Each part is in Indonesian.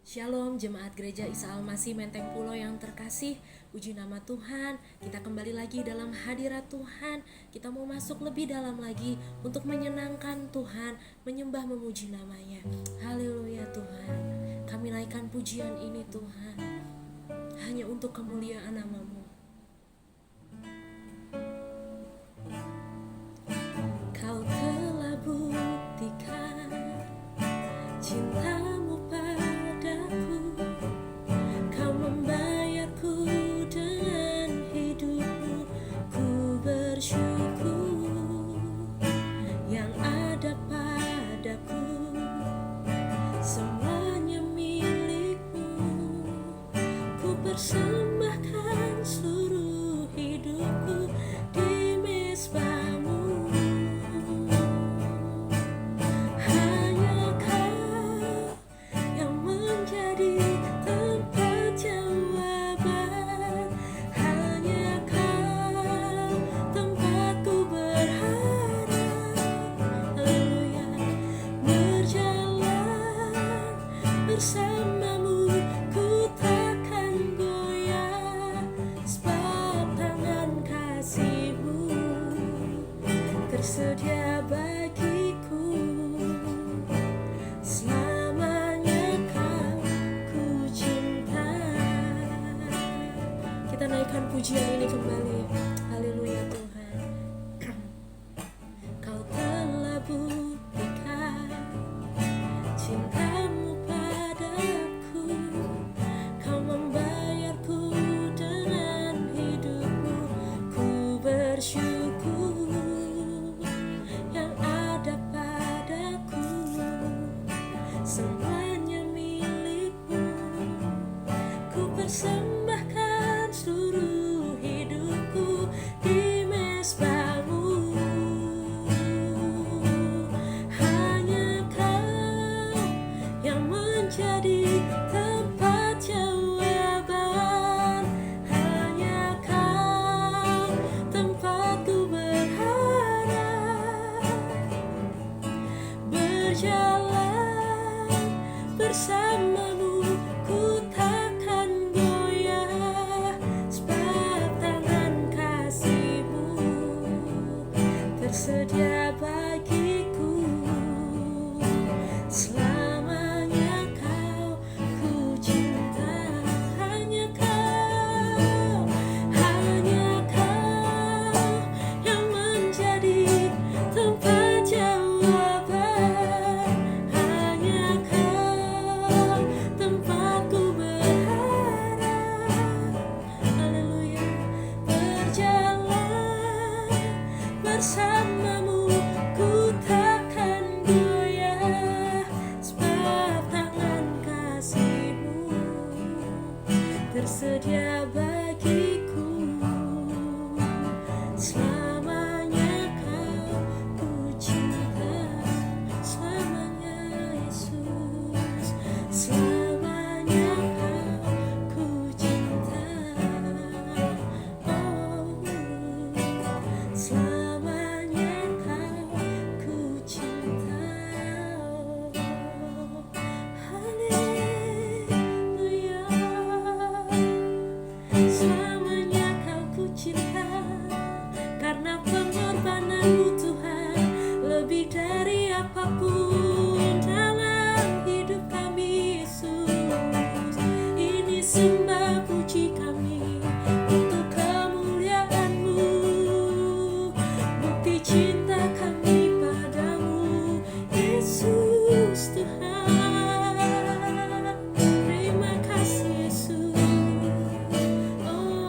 Shalom jemaat gereja Isa Al-Masih Menteng Pulo yang terkasih. Puji nama Tuhan, kita kembali lagi dalam hadirat Tuhan. Kita mau masuk lebih dalam lagi untuk menyenangkan Tuhan, menyembah memuji namanya. Haleluya Tuhan, kami naikkan pujian ini Tuhan, hanya untuk kemuliaan nama-Mu. Kau telah buktikan cinta-Mu padaku, Kau membayarku dengan hidup-Mu. Ku bersyukur yang ada padaku, semuanya milik-Mu. Ku persembahkan seluruh hidupku di mezbah-Mu. Hanya Kau yang menjadi tempat jawaban. Hanya Kau tempatku berharap. Haleluya. Berjalan bersama-Mu, ku takkan goyah, sebab tangan kasih-Mu tersedia bagiku. Selamanya Kau ku cinta. Kita naikkan pujian ini kembali. Haleluya Tuhan. Kau telah buktikan cinta-Mu padaku, Kau membayarku dengan hidup-Mu. Ku bersyukur yang ada padaku, semuanya milik-Mu. Ku persembahkan seluruh hidupku di mezbah-Mu. Hanya Kau yang menjadi tempat jawaban. Hanya Kau tempatku berharap. Berjalan bersama-Mu, ku takkan goyah, sebab tangan kasih-Mu tersedia bagiku. Selamanya Kau ku cinta. Hanya Kau yang menjadi tempat jawaban. Hanya Kau tempatku berharap. Haleluya. Berjalan bersama-Mu, ku takkan goyah, sebab tangan kasih-Mu tersedia bagiku. Selamanya Kau ku cinta. Selamanya Yesus, selamanya Kau ku cinta. Oh, selamanya Kau ku cinta. Haleluya. Selamanya Kau ku cinta, karena pengorbanan-Mu Tuhan lebih dari apapun dalam hidup kami Yesus. Ini sembah puji kami untuk kemuliaan-Mu, bukti cinta kami padamu Yesus Tuhan. Terima kasih Yesus. Oh,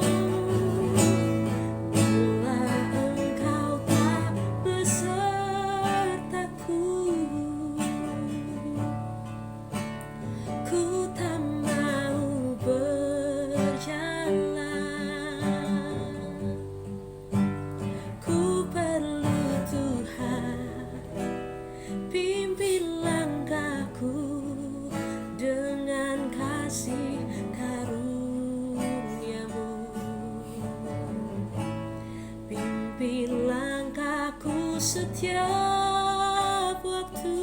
bila Engkau tak besertaku, ku tak mau berjalan. Ku perlu Tuhan, pimpin langkahku dengan kasih karunia-Mu. Pimpin langkahku setiap waktu.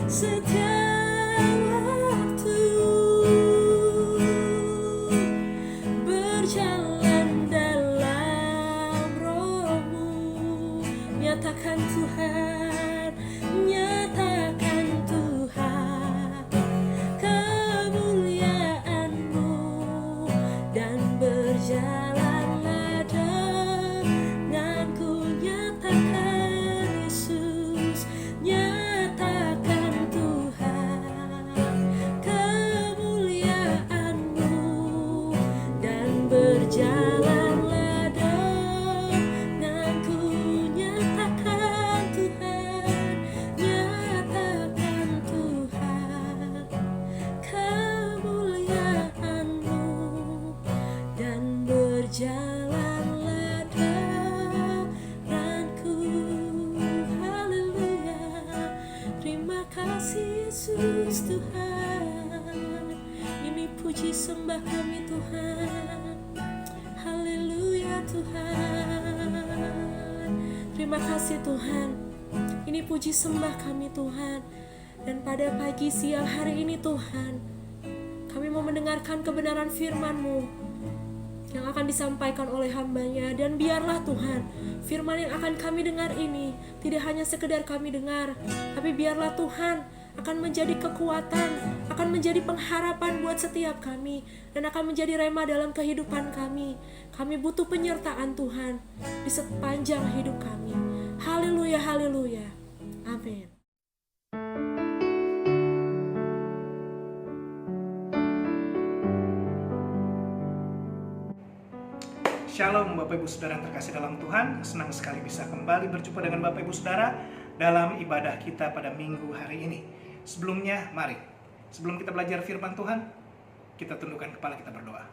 setiap waktu berjalan dalam roh-Mu. Nyatakan Tuhan, nyatakan Tuhan kemuliaan-Mu, dan berjalanlah denganku. Nyatakan Yesus, nyatakan Tuhan kemuliaan-Mu, dan berjalanlah denganku. Nyatakan Tuhan, nyatakan Tuhan kemuliaan-Mu, dan berjalanlah denganku. Haleluya. Terima kasih Yesus Tuhan. Ini puji sembah kami Tuhan. Haleluya Tuhan. Terima kasih Tuhan. Ini puji sembah kami Tuhan. Dan pada pagi siang hari ini Tuhan, kami mau mendengarkan kebenaran firman-Mu yang akan disampaikan oleh hamba-Nya. Dan biarlah Tuhan, firman yang akan kami dengar ini tidak hanya sekedar kami dengar, tapi biarlah Tuhan akan menjadi kekuatan, akan menjadi pengharapan buat setiap kami, dan akan menjadi rema dalam kehidupan kami. Kami butuh penyertaan Tuhan di sepanjang hidup kami. Haleluya, haleluya. Amin. Shalom Bapak Ibu Saudara yang terkasih dalam Tuhan. Senang sekali bisa kembali berjumpa dengan Bapak Ibu Saudara dalam ibadah kita pada minggu hari ini. Sebelumnya, mari, sebelum kita belajar firman Tuhan, kita tundukkan kepala, kita berdoa.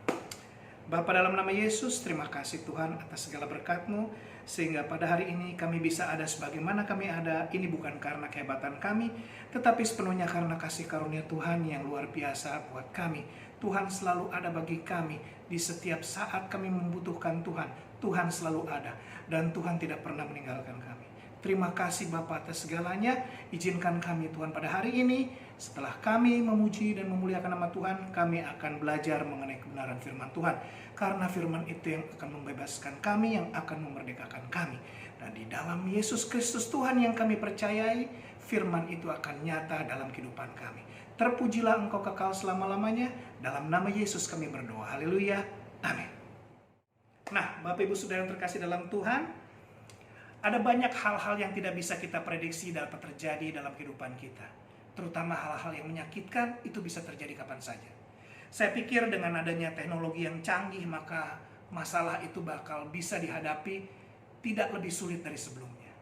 Bapa, dalam nama Yesus, terima kasih Tuhan atas segala berkat-Mu, sehingga pada hari ini kami bisa ada sebagaimana kami ada. Ini bukan karena kehebatan kami, tetapi sepenuhnya karena kasih karunia Tuhan yang luar biasa buat kami. Tuhan selalu ada bagi kami di setiap saat kami membutuhkan Tuhan. Tuhan selalu ada, dan Tuhan tidak pernah meninggalkan kami. Terima kasih Bapa atas segalanya. Izinkan kami Tuhan pada hari ini, setelah kami memuji dan memuliakan nama Tuhan, kami akan belajar mengenai kebenaran firman Tuhan. Karena firman itu yang akan membebaskan kami, yang akan memerdekakan kami. Dan di dalam Yesus Kristus Tuhan yang kami percayai, firman itu akan nyata dalam kehidupan kami. Terpujilah Engkau kekal selama-lamanya. Dalam nama Yesus kami berdoa. Haleluya. Amin. Nah, Bapak Ibu Saudara yang terkasih dalam Tuhan, ada banyak hal-hal yang tidak bisa kita prediksi dapat terjadi dalam kehidupan kita. Terutama hal-hal yang menyakitkan, itu bisa terjadi kapan saja. Saya pikir dengan adanya teknologi yang canggih, maka masalah itu bakal bisa dihadapi tidak lebih sulit dari sebelumnya.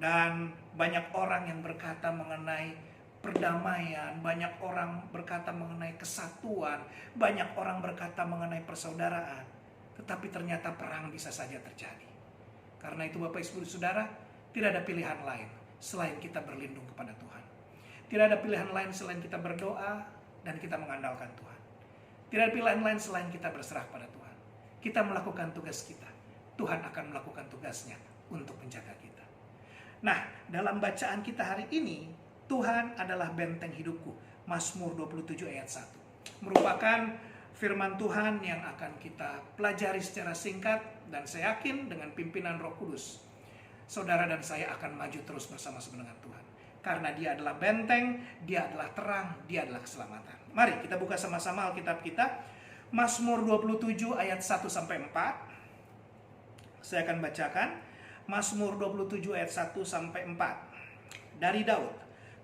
Dan banyak orang yang berkata mengenai perdamaian, banyak orang berkata mengenai kesatuan, banyak orang berkata mengenai persaudaraan. Tetapi ternyata perang bisa saja terjadi. Karena itu Bapak Ibu Saudara, tidak ada pilihan lain selain kita berlindung kepada Tuhan. Tidak ada pilihan lain selain kita berdoa dan kita mengandalkan Tuhan. Tidak ada pilihan lain selain kita berserah pada Tuhan. Kita melakukan tugas kita, Tuhan akan melakukan tugasnya untuk menjaga kita. Nah, dalam bacaan kita hari ini, Tuhan adalah benteng hidupku. Mazmur 27 ayat 1. Merupakan firman Tuhan yang akan kita pelajari secara singkat, dan saya yakin dengan pimpinan Roh Kudus, saudara dan saya akan maju terus bersama-sama dengan Tuhan. Karena Dia adalah benteng, Dia adalah terang, Dia adalah keselamatan. Mari kita buka sama-sama Alkitab kita. Mazmur 27 ayat 1 sampai 4. Saya akan bacakan. Mazmur 27 ayat 1 sampai 4. Dari Daud.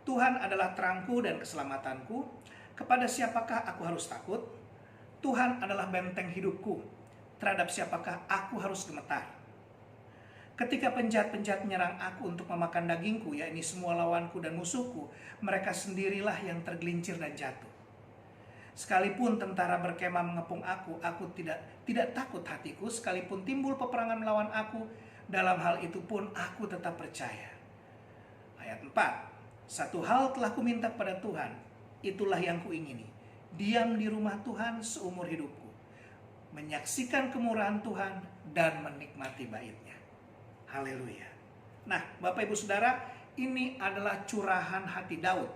Tuhan adalah terangku dan keselamatanku. Kepada siapakah aku harus takut? Tuhan adalah benteng hidupku. Terhadap siapakah aku harus gemetar? Ketika penjahat-penjahat menyerang aku untuk memakan dagingku, yakni semua lawanku dan musuhku, mereka sendirilah yang tergelincir dan jatuh. Sekalipun tentara berkemah mengepung aku tidak takut hatiku. Sekalipun timbul peperangan melawan aku, dalam hal itu pun aku tetap percaya. Ayat 4. Satu hal telah kuminta kepada Tuhan, itulah yang kuingini, diam di rumah Tuhan seumur hidupku, menyaksikan kemurahan Tuhan dan menikmati bait-Nya. Haleluya. Nah, Bapak Ibu Saudara, ini adalah curahan hati Daud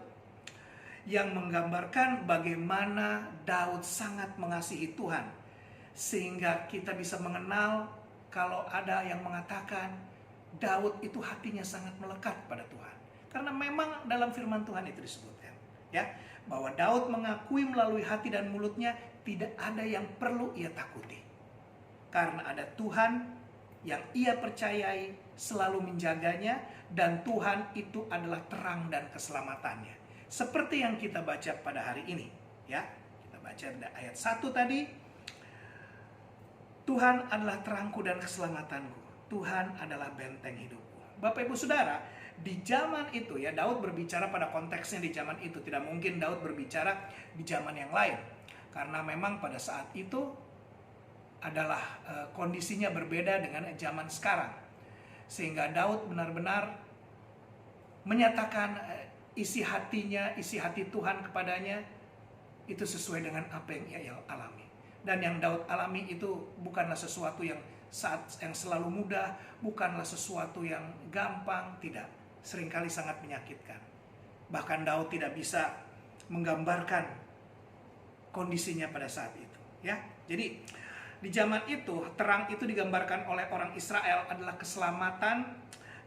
yang menggambarkan bagaimana Daud sangat mengasihi Tuhan. Sehingga kita bisa mengenal kalau ada yang mengatakan Daud itu hatinya sangat melekat pada Tuhan. Karena memang dalam firman Tuhan itu disebutkan, ya, bahwa Daud mengakui melalui hati dan mulutnya tidak ada yang perlu ia takuti. Karena ada Tuhan yang ia percayai selalu menjaganya, dan Tuhan itu adalah terang dan keselamatannya. Seperti yang kita baca pada hari ini, ya. Kita baca ayat 1 tadi. Tuhan adalah terangku dan keselamatanku. Tuhan adalah benteng hidupku. Bapak Ibu Saudara, di zaman itu, ya, Daud berbicara pada konteksnya di zaman itu. Tidak mungkin Daud berbicara di zaman yang lain. Karena memang pada saat itu adalah kondisinya berbeda dengan zaman sekarang. Sehingga Daud benar-benar menyatakan isi hatinya, isi hati Tuhan kepadanya itu sesuai dengan apa yang ia alami. Dan yang Daud alami itu bukanlah sesuatu yang selalu mudah, bukanlah sesuatu yang gampang, tidak. Seringkali sangat menyakitkan. Bahkan Daud tidak bisa menggambarkan kondisinya pada saat itu, ya. Jadi di zaman itu, terang itu digambarkan oleh orang Israel adalah keselamatan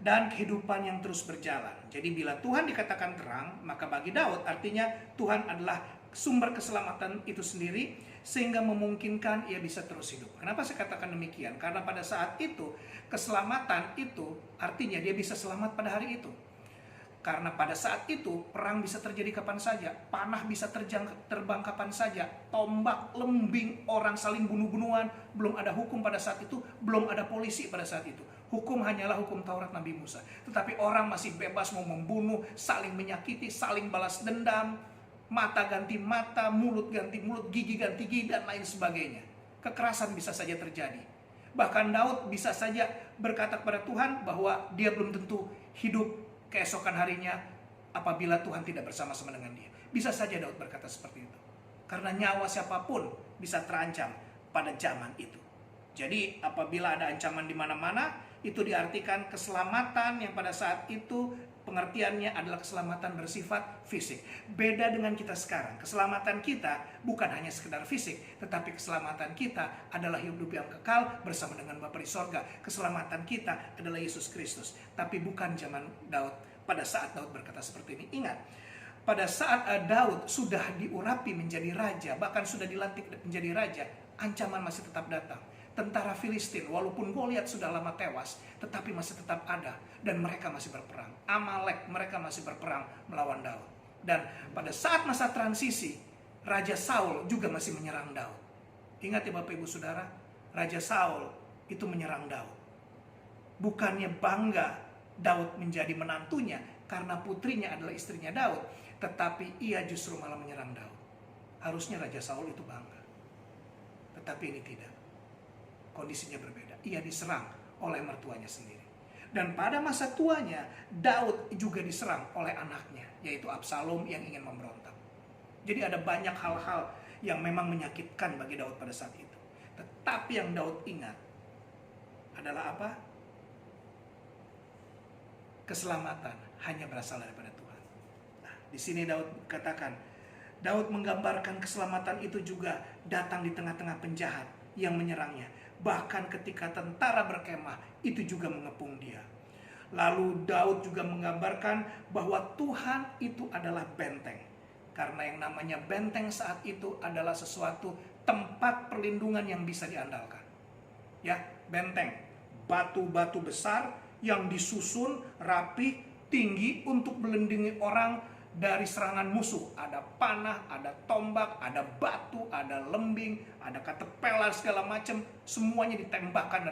dan kehidupan yang terus berjalan. Jadi bila Tuhan dikatakan terang, maka bagi Daud artinya Tuhan adalah sumber keselamatan itu sendiri, sehingga memungkinkan ia bisa terus hidup. Kenapa saya katakan demikian? Karena pada saat itu, keselamatan itu artinya dia bisa selamat pada hari itu. Karena pada saat itu perang bisa terjadi kapan saja, panah bisa terbang kapan saja, tombak, lembing, orang saling bunuh-bunuhan, belum ada hukum pada saat itu, belum ada polisi pada saat itu. Hukum hanyalah hukum Taurat Nabi Musa. Tetapi orang masih bebas mau membunuh, saling menyakiti, saling balas dendam, mata ganti mata, mulut ganti mulut, gigi ganti gigi, dan lain sebagainya. Kekerasan bisa saja terjadi. Bahkan Daud bisa saja berkata kepada Tuhan bahwa dia belum tentu hidup keesokan harinya apabila Tuhan tidak bersama-sama dengan dia. Bisa saja Daud berkata seperti itu. Karena nyawa siapapun bisa terancam pada zaman itu. Jadi apabila ada ancaman di mana-mana, itu diartikan keselamatan yang pada saat itu pengertiannya adalah keselamatan bersifat fisik. Beda dengan kita sekarang. Keselamatan kita bukan hanya sekedar fisik, tetapi keselamatan kita adalah hidup yang kekal bersama dengan Bapa di sorga. Keselamatan kita adalah Yesus Kristus. Tapi bukan zaman Daud. Pada saat Daud berkata seperti ini, ingat, pada saat Daud sudah diurapi menjadi raja, bahkan sudah dilantik menjadi raja, ancaman masih tetap datang. Tentara Filistin, walaupun Goliat sudah lama tewas, tetapi masih tetap ada, dan mereka masih berperang. Amalek, mereka masih berperang melawan Daud. Dan pada saat masa transisi, Raja Saul juga masih menyerang Daud. Ingat ya Bapak Ibu Saudara, Raja Saul itu menyerang Daud. Bukannya bangga Daud menjadi menantunya karena putrinya adalah istrinya Daud, tetapi ia justru malah menyerang Daud. Harusnya Raja Saul itu bangga, tetapi ini tidak. Kondisinya berbeda. Ia diserang oleh mertuanya sendiri. Dan pada masa tuanya, Daud juga diserang oleh anaknya, yaitu Absalom yang ingin memberontak. Jadi ada banyak hal-hal yang memang menyakitkan bagi Daud pada saat itu. Tetapi yang Daud ingat adalah apa? Keselamatan hanya berasal daripada Tuhan. Nah, di sini Daud katakan, Daud menggambarkan keselamatan itu juga datang di tengah-tengah penjahat yang menyerangnya. Bahkan ketika tentara berkemah, itu juga mengepung dia. Lalu Daud juga menggambarkan bahwa Tuhan itu adalah benteng. Karena yang namanya benteng saat itu adalah sesuatu tempat perlindungan yang bisa diandalkan. Ya, benteng, batu-batu besar yang disusun rapi, tinggi untuk melindungi orang dari serangan musuh. Ada panah, ada tombak, ada batu, ada lembing, ada caterpillar, segala macam. Semuanya ditembakkan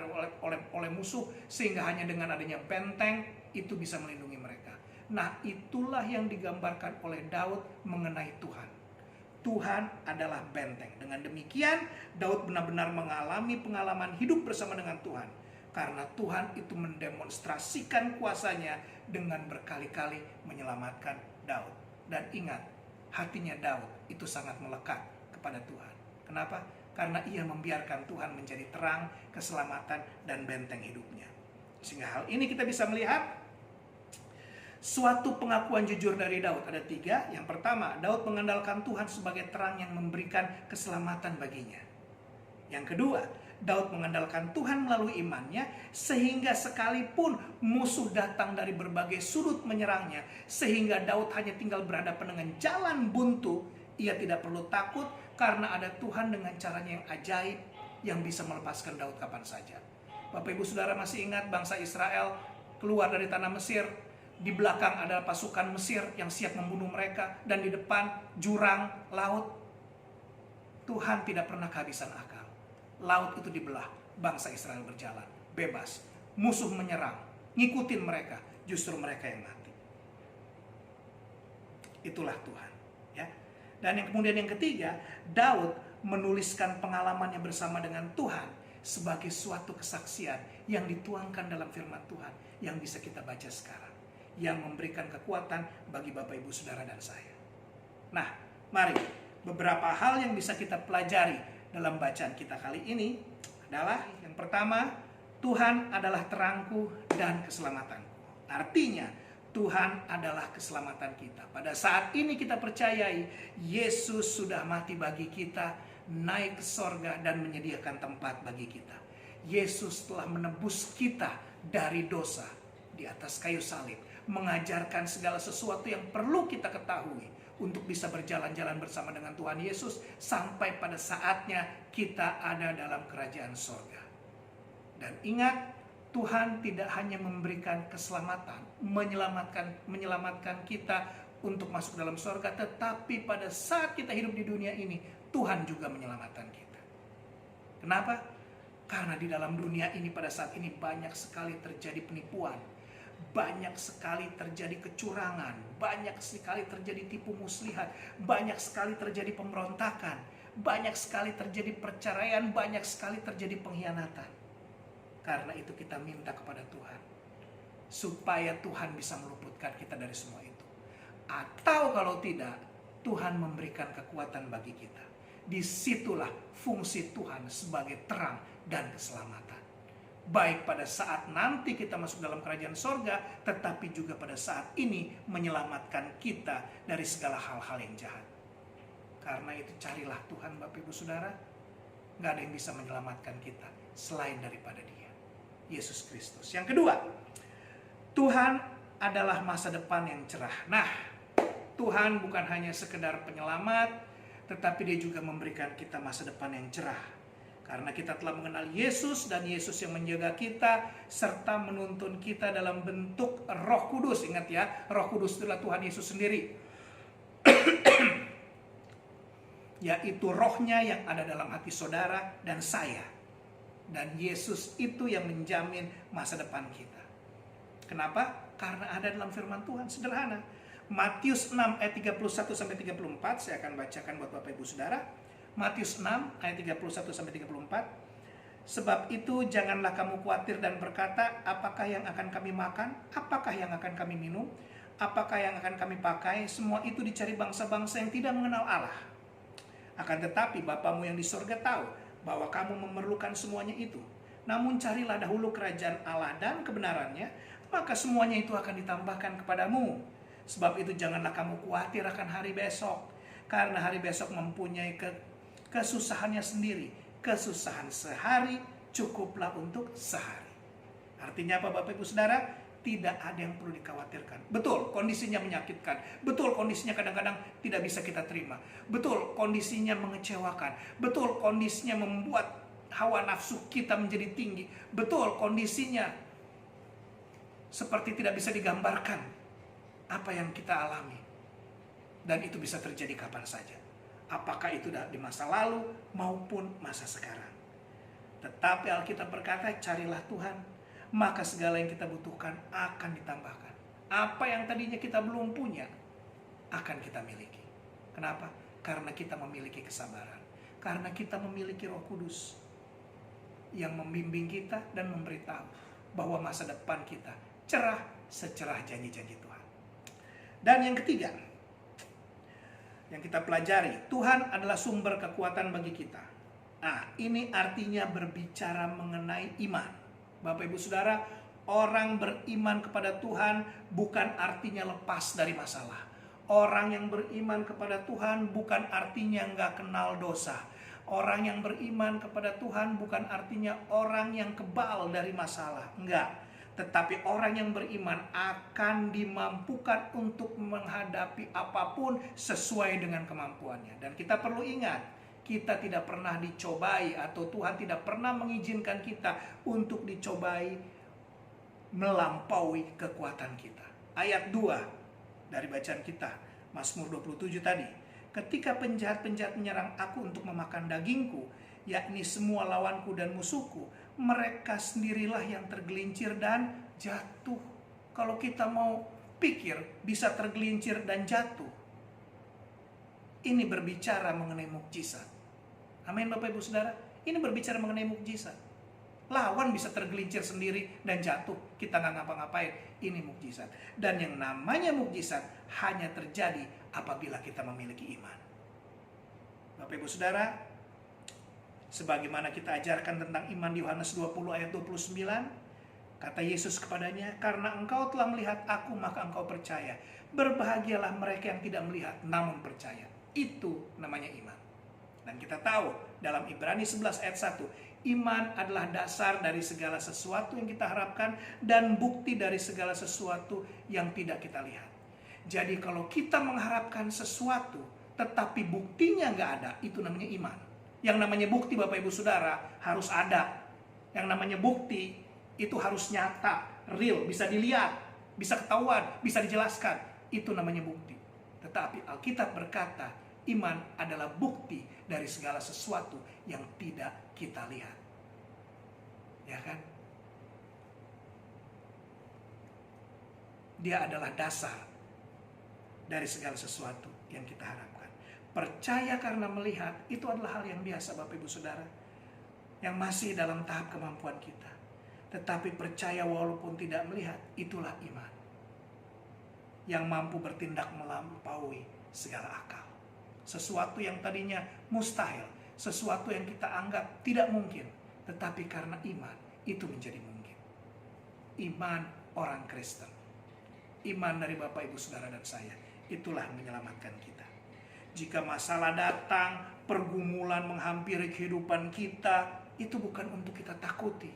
oleh musuh, sehingga hanya dengan adanya benteng itu bisa melindungi mereka. Nah, itulah yang digambarkan oleh Daud mengenai Tuhan. Tuhan adalah benteng. Dengan demikian, Daud benar-benar mengalami pengalaman hidup bersama dengan Tuhan. Karena Tuhan itu mendemonstrasikan kuasanya dengan berkali-kali menyelamatkan Daud. Dan ingat, hatinya Daud itu sangat melekat kepada Tuhan. Kenapa? Karena ia membiarkan Tuhan menjadi terang, keselamatan, dan benteng hidupnya. Sehingga hal ini kita bisa melihat Suatu pengakuan jujur dari Daud ada 3. Yang pertama, Daud mengandalkan Tuhan sebagai terang yang memberikan keselamatan baginya. Yang kedua, Daud mengandalkan Tuhan melalui imannya sehingga sekalipun musuh datang dari berbagai sudut menyerangnya, sehingga Daud hanya tinggal berhadapan dengan jalan buntu, ia tidak perlu takut karena ada Tuhan dengan caranya yang ajaib yang bisa melepaskan Daud kapan saja. Bapak Ibu Saudara masih ingat bangsa Israel keluar dari tanah Mesir? Di belakang ada pasukan Mesir yang siap membunuh mereka, dan di depan jurang laut. Tuhan tidak pernah kehabisan akal. Laut itu dibelah, bangsa Israel berjalan bebas. Musuh menyerang, ngikutin mereka, justru mereka yang mati. Itulah Tuhan, ya. Dan yang kemudian yang ketiga, Daud menuliskan pengalamannya bersama dengan Tuhan sebagai suatu kesaksian yang dituangkan dalam firman Tuhan yang bisa kita baca sekarang, yang memberikan kekuatan bagi Bapak Ibu Saudara dan saya. Nah, mari beberapa hal yang bisa kita pelajari dalam bacaan kita kali ini adalah yang pertama, Tuhan adalah terangku dan keselamatanku. Artinya, Tuhan adalah keselamatan kita. Pada saat ini kita percayai Yesus sudah mati bagi kita, naik ke sorga dan menyediakan tempat bagi kita. Yesus telah menebus kita dari dosa di atas kayu salib, mengajarkan segala sesuatu yang perlu kita ketahui untuk bisa berjalan-jalan bersama dengan Tuhan Yesus sampai pada saatnya kita ada dalam kerajaan sorga. Dan ingat, Tuhan tidak hanya memberikan keselamatan, menyelamatkan kita untuk masuk dalam sorga, tetapi pada saat kita hidup di dunia ini, Tuhan juga menyelamatkan kita. Kenapa? Karena di dalam dunia ini pada saat ini banyak sekali terjadi penipuan, banyak sekali terjadi kecurangan, banyak sekali terjadi tipu muslihat, banyak sekali terjadi pemberontakan, banyak sekali terjadi perceraian, banyak sekali terjadi pengkhianatan. Karena itu kita minta kepada Tuhan supaya Tuhan bisa meluputkan kita dari semua itu. Atau kalau tidak, Tuhan memberikan kekuatan bagi kita. Disitulah fungsi Tuhan sebagai terang dan keselamatan. Baik pada saat nanti kita masuk dalam kerajaan sorga, tetapi juga pada saat ini menyelamatkan kita dari segala hal-hal yang jahat. Karena itu carilah Tuhan Bapak Ibu Saudara. Gak ada yang bisa menyelamatkan kita selain daripada Dia, Yesus Kristus. Yang kedua, Tuhan adalah masa depan yang cerah. Nah, Tuhan bukan hanya sekedar penyelamat, tetapi Dia juga memberikan kita masa depan yang cerah. Karena kita telah mengenal Yesus, dan Yesus yang menjaga kita serta menuntun kita dalam bentuk Roh Kudus. Ingat ya, Roh Kudus itulah Tuhan Yesus sendiri. Yaitu rohnya yang ada dalam hati saudara dan saya. Dan Yesus itu yang menjamin masa depan kita. Kenapa? Karena ada dalam firman Tuhan. Sederhana. Matius 6 ayat 31-34. Saya akan bacakan buat Bapak Ibu Saudara. Matius 6 ayat 31-34. Sebab itu janganlah kamu khawatir dan berkata, apakah yang akan kami makan? Apakah yang akan kami minum? Apakah yang akan kami pakai? Semua itu dicari bangsa-bangsa yang tidak mengenal Allah. Akan tetapi Bapamu yang di sorga tahu bahwa kamu memerlukan semuanya itu. Namun carilah dahulu kerajaan Allah dan kebenarannya, maka semuanya itu akan ditambahkan kepadamu. Sebab itu janganlah kamu khawatir akan hari besok, karena hari besok mempunyai kesusahannya sendiri. Kesusahan sehari cukuplah untuk sehari. Artinya apa Bapak Ibu Saudara? Tidak ada yang perlu dikhawatirkan. Betul, kondisinya menyakitkan. Betul, kondisinya kadang-kadang tidak bisa kita terima. Betul, kondisinya mengecewakan. Betul, kondisinya membuat hawa nafsu kita menjadi tinggi. Betul, kondisinya seperti tidak bisa digambarkan apa yang kita alami. Dan itu bisa terjadi kapan saja. Apakah itu di masa lalu maupun masa sekarang. Tetapi Alkitab berkata, carilah Tuhan, maka segala yang kita butuhkan akan ditambahkan. Apa yang tadinya kita belum punya akan kita miliki. Kenapa? Karena kita memiliki kesabaran. Karena kita memiliki Roh Kudus yang membimbing kita dan memberitahu bahwa masa depan kita cerah secerah janji-janji Tuhan. Dan yang ketiga, yang kita pelajari, Tuhan adalah sumber kekuatan bagi kita. Nah, ini artinya berbicara mengenai iman. Bapak Ibu Saudara, Orang beriman kepada Tuhan bukan artinya lepas dari masalah. Orang yang beriman kepada Tuhan bukan artinya nggak kenal dosa. Orang yang beriman kepada Tuhan bukan artinya orang yang kebal dari masalah. Enggak. Tetapi orang yang beriman akan dimampukan untuk menghadapi apapun sesuai dengan kemampuannya. Dan kita perlu ingat, kita tidak pernah dicobai atau Tuhan tidak pernah mengizinkan kita untuk dicobai melampaui kekuatan kita. Ayat 2 dari bacaan kita, Mazmur 27 tadi. Ketika penjahat-penjahat menyerang aku untuk memakan dagingku, yakni semua lawanku dan musuhku, mereka sendirilah yang tergelincir dan jatuh. Kalau kita mau pikir bisa tergelincir dan jatuh, ini berbicara mengenai mukjizat. Amin Bapak Ibu Saudara. Ini berbicara mengenai mukjizat. Lawan bisa tergelincir sendiri dan jatuh. Kita nggak ngapa-ngapain. Ini mukjizat. Dan yang namanya mukjizat hanya terjadi apabila kita memiliki iman. Bapak Ibu Saudara, sebagaimana kita ajarkan tentang iman di Yohanes 20 ayat 29, kata Yesus kepadanya, karena engkau telah melihat aku, maka engkau percaya. Berbahagialah mereka yang tidak melihat, namun percaya. Itu namanya iman. Dan kita tahu dalam Ibrani 11 ayat 1, iman adalah dasar dari segala sesuatu yang kita harapkan dan bukti dari segala sesuatu yang tidak kita lihat. Jadi kalau kita mengharapkan sesuatu tetapi buktinya nggak ada, itu namanya iman. Yang namanya bukti Bapak Ibu Saudara harus ada. Yang namanya bukti itu harus nyata, real, bisa dilihat, bisa ketahuan, bisa dijelaskan. Itu namanya bukti. Tetapi Alkitab berkata, iman adalah bukti dari segala sesuatu yang tidak kita lihat. Ya kan? Dia adalah dasar dari segala sesuatu yang kita harapkan. Percaya karena melihat, itu adalah hal yang biasa Bapak Ibu Saudara, yang masih dalam tahap kemampuan kita. Tetapi percaya walaupun tidak melihat, itulah iman yang mampu bertindak melampaui segala akal. Sesuatu yang tadinya mustahil, sesuatu yang kita anggap tidak mungkin, tetapi karena iman, itu menjadi mungkin. Iman orang Kristen, iman dari Bapak Ibu Saudara dan saya, itulah yang menyelamatkan kita. Jika masalah datang, pergumulan menghampiri kehidupan kita, itu bukan untuk kita takuti,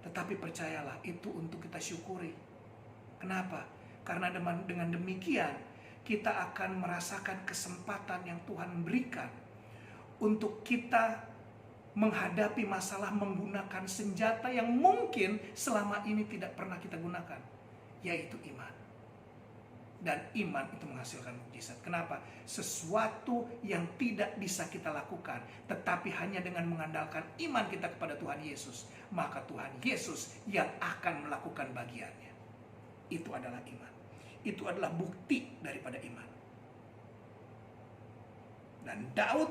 tetapi percayalah, itu untuk kita syukuri. Kenapa? Karena dengan demikian, kita akan merasakan kesempatan yang Tuhan berikan untuk kita menghadapi masalah menggunakan senjata yang mungkin selama ini tidak pernah kita gunakan, yaitu iman. Dan iman itu menghasilkan mukjizat. Kenapa? Sesuatu yang tidak bisa kita lakukan, tetapi hanya dengan mengandalkan iman kita kepada Tuhan Yesus, maka Tuhan Yesus yang akan melakukan bagiannya. Itu adalah iman. Itu adalah bukti daripada iman. Dan Daud,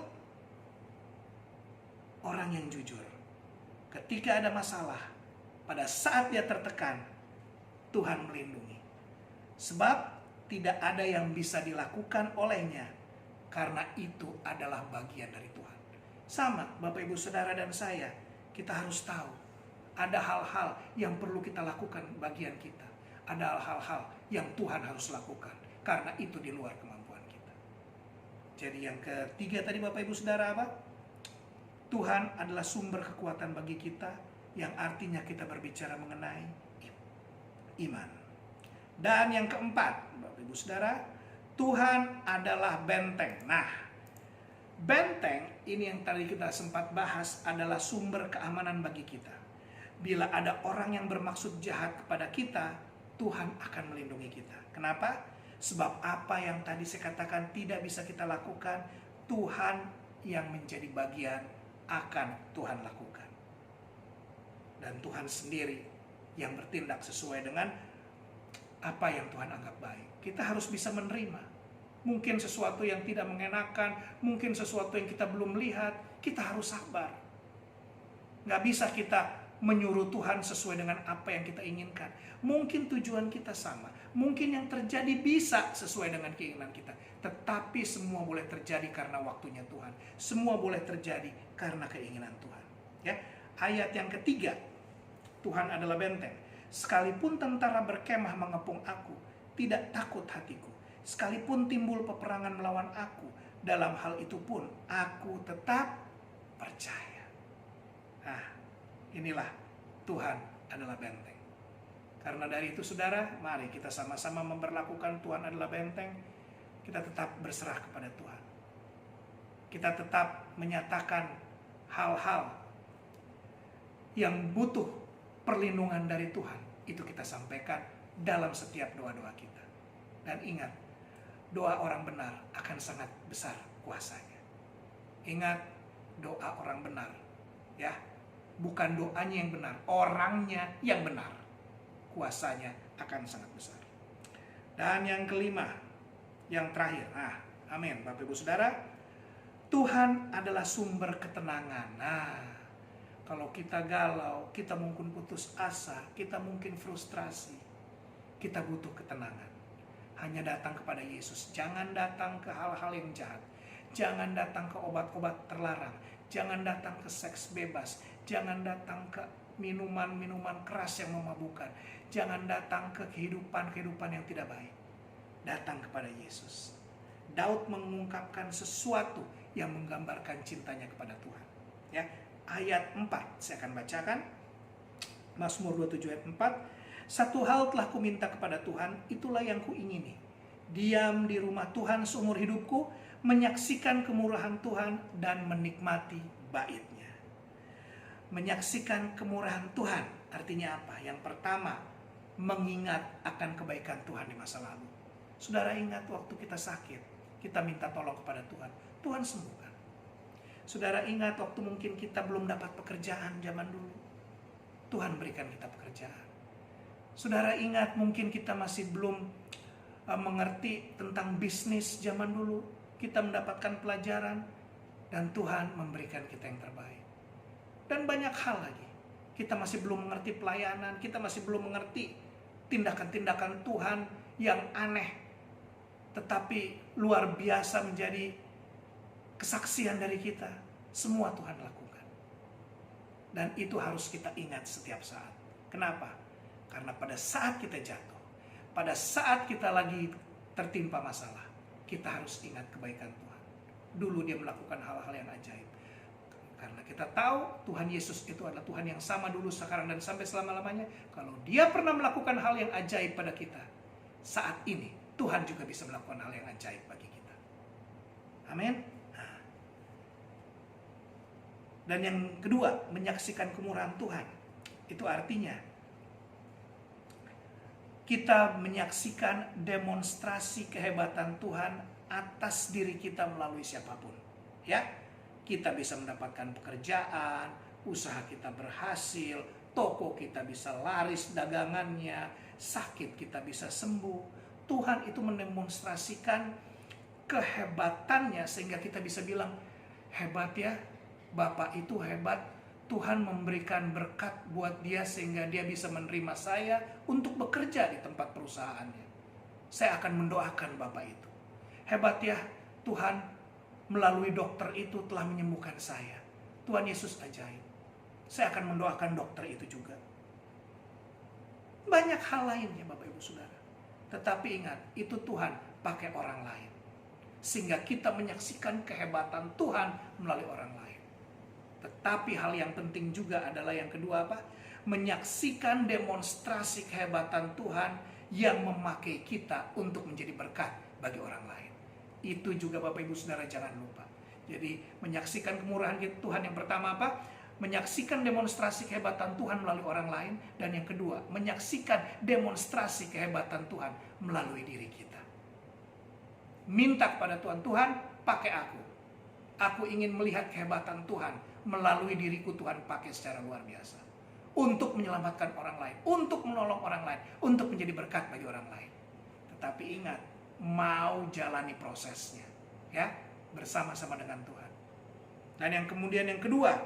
orang yang jujur, ketika ada masalah, pada saat dia tertekan, Tuhan melindungi. Sebab tidak ada yang bisa dilakukan olehnya, karena itu adalah bagian dari Tuhan. Sama Bapak Ibu Saudara dan saya, kita harus tahu ada hal-hal yang perlu kita lakukan bagian kita. Ada hal-hal yang Tuhan harus lakukan, karena itu di luar kemampuan kita. Jadi yang ketiga tadi Bapak Ibu Saudara apa? Tuhan adalah sumber kekuatan bagi kita, yang artinya kita berbicara mengenai iman. Dan yang keempat, Bapak Ibu Saudara, Tuhan adalah benteng. Nah, benteng ini yang tadi kita sempat bahas adalah sumber keamanan bagi kita. Bila ada orang yang bermaksud jahat kepada kita, Tuhan akan melindungi kita. Kenapa? Sebab apa yang tadi saya katakan tidak bisa kita lakukan, Tuhan yang menjadi bagian akan Tuhan lakukan. Dan Tuhan sendiri yang bertindak sesuai dengan apa yang Tuhan anggap baik. Kita harus bisa menerima. Mungkin sesuatu yang tidak mengenakan, mungkin sesuatu yang kita belum lihat, kita harus sabar. Gak bisa kita menyuruh Tuhan sesuai dengan apa yang kita inginkan. Mungkin tujuan kita sama, mungkin yang terjadi bisa sesuai dengan keinginan kita, tetapi semua boleh terjadi karena waktunya Tuhan. Semua boleh terjadi karena keinginan Tuhan. Ya, ayat yang ketiga, Tuhan adalah benteng. Sekalipun tentara berkemah mengepung aku, tidak takut hatiku. Sekalipun timbul peperangan melawan aku, dalam hal itu pun aku tetap percaya. Nah, inilah Tuhan adalah benteng. Karena dari itu saudara, mari kita sama-sama memperlakukan Tuhan adalah benteng. Kita tetap berserah kepada Tuhan. Kita tetap menyatakan hal-hal yang butuh perlindungan dari Tuhan. Itu kita sampaikan dalam setiap doa-doa kita. Dan ingat, doa orang benar akan sangat besar kuasanya. Ingat, doa orang benar, ya, bukan doanya yang benar, orangnya yang benar. Kuasanya akan sangat besar. Dan yang kelima, yang terakhir, amin, Bapak Ibu Saudara, Tuhan adalah sumber ketenangan. Kalau kita galau, kita mungkin putus asa, kita mungkin frustrasi, kita butuh ketenangan. Hanya datang kepada Yesus. Jangan datang ke hal-hal yang jahat. Jangan datang ke obat-obat terlarang. Jangan datang ke seks bebas. Jangan datang ke minuman-minuman keras yang memabukkan. Jangan datang ke kehidupan-kehidupan yang tidak baik. Datang kepada Yesus. Daud mengungkapkan sesuatu yang menggambarkan cintanya kepada Tuhan. Ya, ayat 4 saya akan bacakan. Mazmur 27 ayat 4. Satu hal telah kuminta kepada Tuhan, itulah yang kuingini. Diam di rumah Tuhan seumur hidupku, menyaksikan kemurahan Tuhan dan menikmati bait-Nya. Menyaksikan kemurahan Tuhan artinya apa? Yang pertama, mengingat akan kebaikan Tuhan di masa lalu. Saudara ingat waktu kita sakit, kita minta tolong kepada Tuhan, Tuhan sembuhkan. Saudara ingat waktu mungkin kita belum dapat pekerjaan zaman dulu, Tuhan berikan kita pekerjaan. Saudara ingat mungkin kita masih belum mengerti tentang bisnis zaman dulu, kita mendapatkan pelajaran dan Tuhan memberikan kita yang terbaik. Dan banyak hal lagi, kita masih belum mengerti pelayanan, kita masih belum mengerti tindakan-tindakan Tuhan yang aneh, tetapi luar biasa menjadi kesaksian dari kita. Semua Tuhan lakukan. Dan itu harus kita ingat setiap saat. Kenapa? Karena pada saat kita jatuh, pada saat kita lagi tertimpa masalah, kita harus ingat kebaikan Tuhan. Dulu Dia melakukan hal-hal yang ajaib. Karena kita tahu Tuhan Yesus itu adalah Tuhan yang sama dulu, sekarang, dan sampai selama-lamanya. Kalau Dia pernah melakukan hal yang ajaib pada kita, saat ini Tuhan juga bisa melakukan hal yang ajaib bagi kita. Amin. Dan yang kedua, menyaksikan kemurahan Tuhan. Itu artinya kita menyaksikan demonstrasi kehebatan Tuhan atas diri kita melalui siapapun. Ya, kita bisa mendapatkan pekerjaan, usaha kita berhasil, toko kita bisa laris dagangannya, sakit kita bisa sembuh. Tuhan itu mendemonstrasikan kehebatannya sehingga kita bisa bilang, hebat ya, Bapak itu hebat. Tuhan memberikan berkat buat dia sehingga dia bisa menerima saya untuk bekerja di tempat perusahaannya. Saya akan mendoakan Bapak itu. Hebat ya, Tuhan melalui dokter itu telah menyembuhkan saya. Tuhan Yesus ajaib. Saya akan mendoakan dokter itu juga. Banyak hal lainnya Bapak Ibu Saudara. Tetapi ingat, itu Tuhan pakai orang lain. Sehingga kita menyaksikan kehebatan Tuhan melalui orang lain. Tetapi hal yang penting juga adalah yang kedua apa? Menyaksikan demonstrasi kehebatan Tuhan yang memakai kita untuk menjadi berkat bagi orang lain. Itu juga Bapak Ibu Saudara jangan lupa. Jadi menyaksikan kemurahan Tuhan yang pertama apa? Menyaksikan demonstrasi kehebatan Tuhan melalui orang lain. Dan yang kedua, menyaksikan demonstrasi kehebatan Tuhan melalui diri kita. Minta kepada Tuhan, Tuhan pakai aku. Aku ingin melihat kehebatan Tuhan melalui diriku. Tuhan pakai secara luar biasa untuk menyelamatkan orang lain, untuk menolong orang lain, untuk menjadi berkat bagi orang lain. Tetapi ingat, mau jalani prosesnya, ya, bersama-sama dengan Tuhan. Dan yang kemudian yang kedua,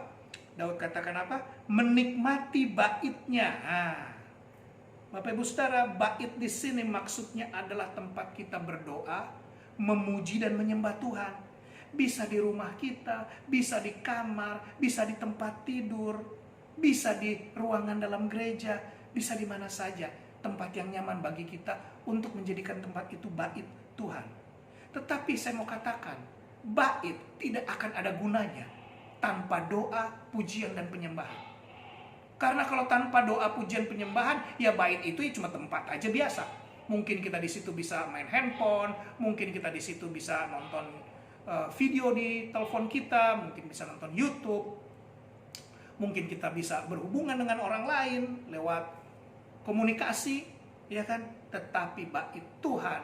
Daud katakan apa? Menikmati bait-Nya. Bapak Ibu Saudara, bait di sini maksudnya adalah tempat kita berdoa, memuji dan menyembah Tuhan. Bisa di rumah kita, bisa di kamar, bisa di tempat tidur, bisa di ruangan dalam gereja, bisa di mana saja, tempat yang nyaman bagi kita untuk menjadikan tempat itu bait Tuhan. Tetapi saya mau katakan, bait tidak akan ada gunanya tanpa doa, pujian, dan penyembahan. Karena kalau tanpa doa, pujian, penyembahan, ya bait itu ya cuma tempat aja biasa. Mungkin kita di situ bisa main handphone, mungkin kita di situ bisa nonton video di telepon kita, mungkin bisa nonton YouTube, mungkin kita bisa berhubungan dengan orang lain lewat komunikasi, ya kan? Tetapi bait Tuhan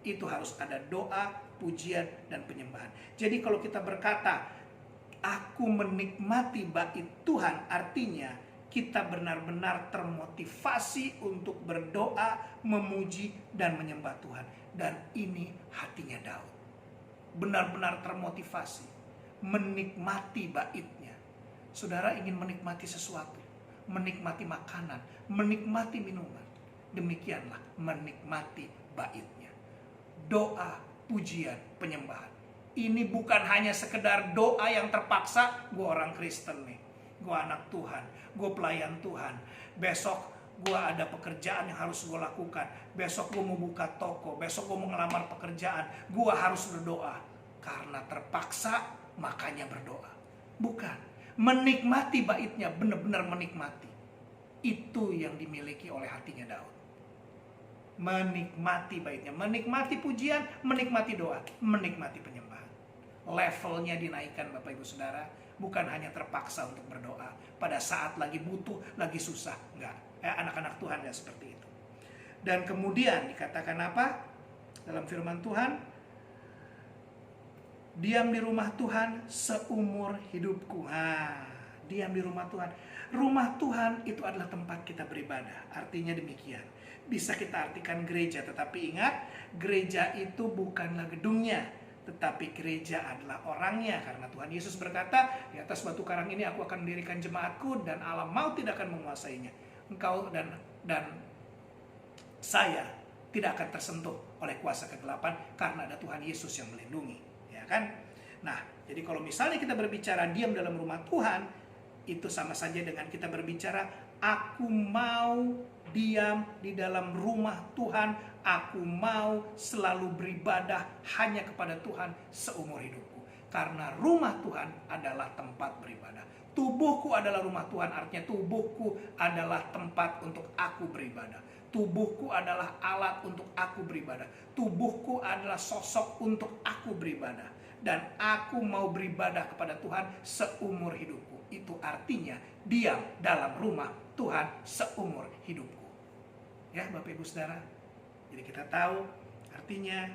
itu harus ada doa, pujian, dan penyembahan. Jadi kalau kita berkata, aku menikmati bait Tuhan, artinya kita benar-benar termotivasi untuk berdoa, memuji, dan menyembah Tuhan. Dan ini hatinya Daud. Benar-benar termotivasi, menikmati baitnya. Saudara ingin menikmati sesuatu, menikmati makanan, menikmati minuman. Demikianlah menikmati baitnya. Doa, pujian, penyembahan. Ini bukan hanya sekedar doa yang terpaksa, gue orang Kristen nih, gue anak Tuhan, gue pelayan Tuhan, besok gue ada pekerjaan yang harus gue lakukan, besok gue mau buka toko, besok gue mau ngelamar pekerjaan, gue harus berdoa. Karena terpaksa, makanya berdoa. Bukan, menikmati baitnya, benar-benar menikmati. Itu yang dimiliki oleh hatinya Daud. Menikmati baitnya, menikmati pujian, menikmati doa, menikmati penyembahan. Levelnya dinaikkan Bapak Ibu Saudara. Bukan hanya terpaksa untuk berdoa pada saat lagi butuh, lagi susah. Enggak, anak-anak Tuhan enggak seperti itu. Dan kemudian dikatakan apa? Dalam firman Tuhan, diam di rumah Tuhan seumur hidupku. Diam di rumah Tuhan. Rumah Tuhan itu adalah tempat kita beribadah. Artinya demikian. Bisa kita artikan gereja, tetapi ingat, gereja itu bukanlah gedungnya, tetapi gereja adalah orangnya. Karena Tuhan Yesus berkata, di atas batu karang ini aku akan mendirikan jemaatku, dan alam maut tidak akan menguasainya. Engkau dan saya tidak akan tersentuh oleh kuasa kegelapan, karena ada Tuhan Yesus yang melindungi, ya kan? Nah, jadi kalau misalnya kita berbicara diam dalam rumah Tuhan, itu sama saja dengan kita berbicara, aku mau diam di dalam rumah Tuhan. Aku mau selalu beribadah hanya kepada Tuhan seumur hidupku. Karena rumah Tuhan adalah tempat beribadah. Tubuhku adalah rumah Tuhan, artinya tubuhku adalah tempat untuk aku beribadah. Tubuhku adalah alat untuk aku beribadah. Tubuhku adalah sosok untuk aku beribadah. Dan aku mau beribadah kepada Tuhan seumur hidupku. Itu artinya diam dalam rumah Tuhan seumur hidupku. Ya Bapak Ibu Saudara. Jadi kita tahu artinya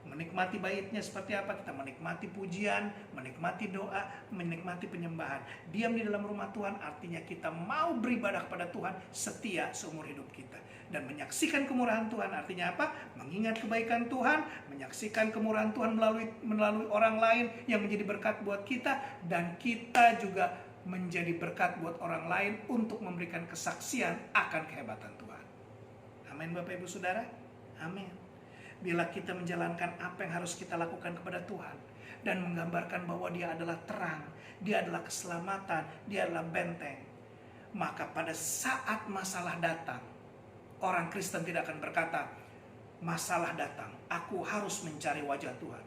menikmati baitnya seperti apa. Kita menikmati pujian, menikmati doa, menikmati penyembahan. Diam di dalam rumah Tuhan artinya kita mau beribadah kepada Tuhan setia seumur hidup kita. Dan menyaksikan kemurahan Tuhan artinya apa? Mengingat kebaikan Tuhan, menyaksikan kemurahan Tuhan melalui orang lain yang menjadi berkat buat kita. Dan kita juga menjadi berkat buat orang lain untuk memberikan kesaksian akan kehebatan Tuhan. Amin Bapak Ibu Saudara. Amin. Bila kita menjalankan apa yang harus kita lakukan kepada Tuhan dan menggambarkan bahwa Dia adalah terang, Dia adalah keselamatan, Dia adalah benteng, maka pada saat masalah datang, orang Kristen tidak akan berkata, masalah datang, aku harus mencari wajah Tuhan.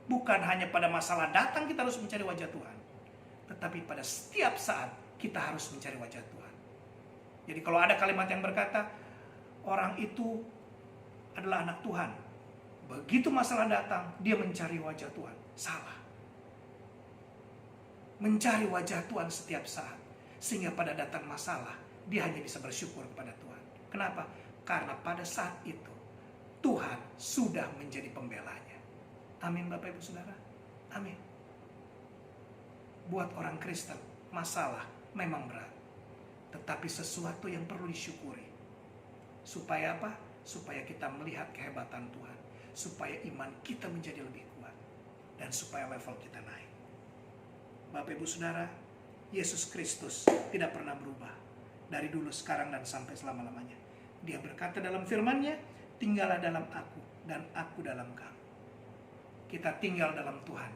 Bukan hanya pada masalah datang kita harus mencari wajah Tuhan, tetapi pada setiap saat kita harus mencari wajah Tuhan. Jadi kalau ada kalimat yang berkata, orang itu adalah anak Tuhan, begitu masalah datang, dia mencari wajah Tuhan. Salah. Mencari wajah Tuhan setiap saat, sehingga pada datang masalah, dia hanya bisa bersyukur kepada Tuhan. Kenapa? Karena pada saat itu, Tuhan sudah menjadi pembelanya. Amin Bapak Ibu Saudara. Amin. Buat orang Kristen, masalah memang berat, tetapi sesuatu yang perlu disyukuri. Supaya apa? Supaya kita melihat kehebatan Tuhan, supaya iman kita menjadi lebih kuat, dan supaya level kita naik. Bapak Ibu Saudara, Yesus Kristus tidak pernah berubah dari dulu, sekarang, dan sampai selama-lamanya. Dia berkata dalam firman-Nya, tinggallah dalam aku dan aku dalam kamu. Kita tinggal dalam Tuhan,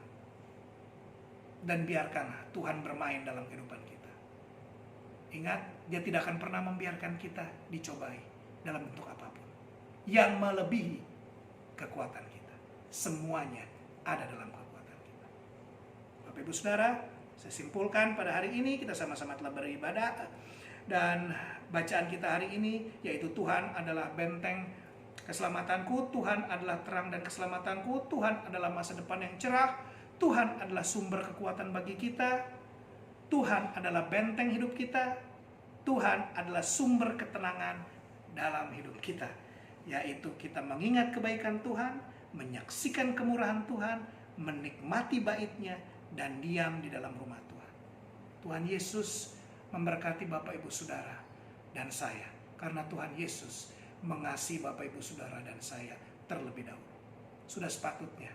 dan biarkanlah Tuhan bermain dalam kehidupan kita. Ingat, dia tidak akan pernah membiarkan kita dicobai dalam bentuk apapun yang melebihi kekuatan kita. Semuanya ada dalam kekuatan kita. Bapak Ibu Saudara, saya simpulkan pada hari ini kita sama-sama telah beribadah, dan bacaan kita hari ini yaitu Tuhan adalah benteng keselamatanku, Tuhan adalah terang dan keselamatanku, Tuhan adalah masa depan yang cerah, Tuhan adalah sumber kekuatan bagi kita, Tuhan adalah benteng hidup kita, Tuhan adalah sumber ketenangan dalam hidup kita, yaitu kita mengingat kebaikan Tuhan, menyaksikan kemurahan Tuhan, menikmati bait-Nya, dan diam di dalam rumah Tuhan. Tuhan Yesus memberkati Bapak Ibu Saudara dan saya, karena Tuhan Yesus mengasihi Bapak Ibu Saudara dan saya terlebih dahulu. Sudah sepatutnya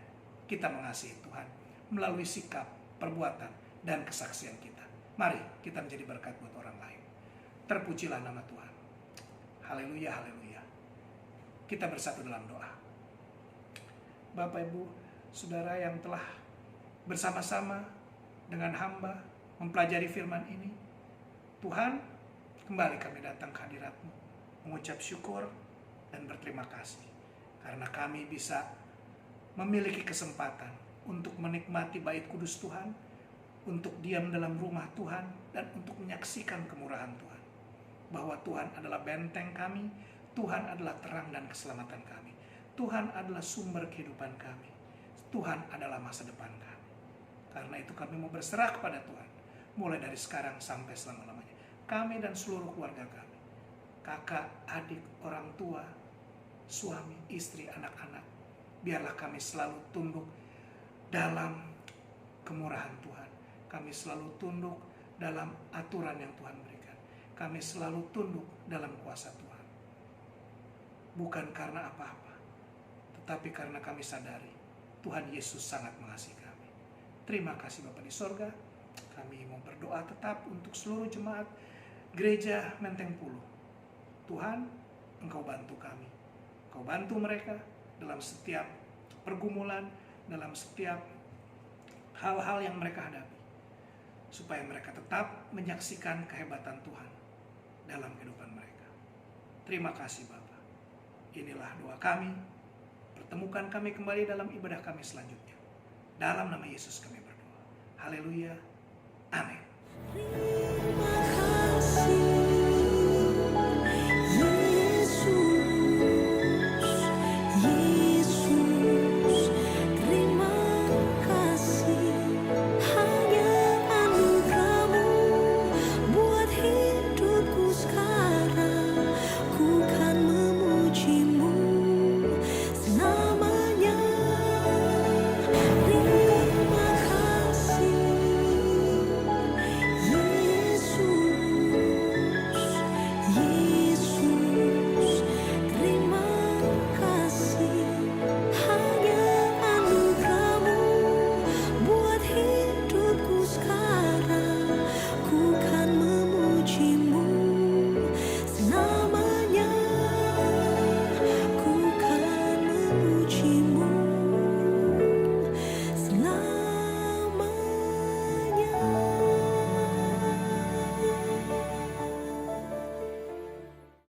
kita mengasihi Tuhan melalui sikap, perbuatan, dan kesaksian kita. Mari kita menjadi berkat buat orang lain. Terpujilah nama Tuhan. Haleluya, haleluya. Kita bersatu dalam doa. Bapak Ibu Saudara yang telah bersama-sama dengan hamba mempelajari firman ini, Tuhan, kembali kami datang ke hadirat-Mu, mengucap syukur dan berterima kasih karena kami bisa memiliki kesempatan untuk menikmati bait kudus Tuhan, untuk diam dalam rumah Tuhan, dan untuk menyaksikan kemurahan Tuhan. Bahwa Tuhan adalah benteng kami, Tuhan adalah terang dan keselamatan kami, Tuhan adalah sumber kehidupan kami, Tuhan adalah masa depan kami. Karena itu kami mau berserah kepada Tuhan, mulai dari sekarang sampai selama-lamanya. Kami dan seluruh keluarga kami, kakak, adik, orang tua, suami, istri, anak-anak, biarlah kami selalu tunduk dalam kemurahan Tuhan. Kami selalu tunduk dalam aturan yang Tuhan berikan. Kami selalu tunduk dalam kuasa Tuhan. Bukan karena apa-apa, tetapi karena kami sadari Tuhan Yesus sangat mengasihi kami. Terima kasih Bapa di sorga. Kami mau berdoa tetap untuk seluruh jemaat Gereja Menteng Pulo. Tuhan, Engkau bantu kami. Engkau bantu mereka dalam setiap pergumulan, dalam setiap hal-hal yang mereka hadapi, supaya mereka tetap menyaksikan kehebatan Tuhan dalam kehidupan mereka. Terima kasih Bapa. Inilah doa kami. Pertemukan kami kembali dalam ibadah kami selanjutnya. Dalam nama Yesus kami berdoa. Haleluya. Amin.